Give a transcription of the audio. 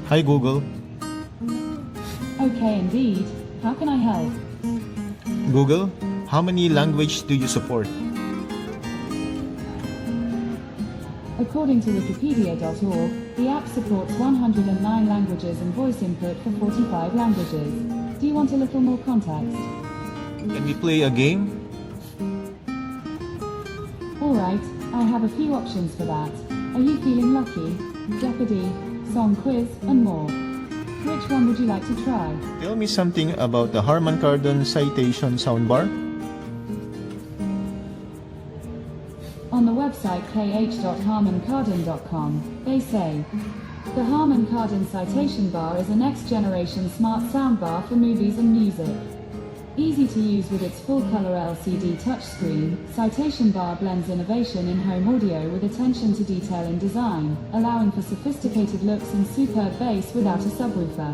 Hi Google. Okay, indeed. How can I help? Google, how many languages do you support? According to Wikipedia.org, the app supports 109 languages and voice input for 45 languages. Do you want a little more context? Can we play a game? Alright, I have a few options for that. Are you feeling lucky? Jeopardy, song quiz, and more. Which one would you like to try? Tell me something about the Harman Kardon Citation Bar. On the website kh.harmankardon.com, they say, the Harman Kardon Citation Bar is a next-generation smart soundbar for movies and music. Easy to use with its full-color LCD touchscreen, Citation Bar blends innovation in home audio with attention to detail in design, allowing for sophisticated looks and superb bass without a subwoofer.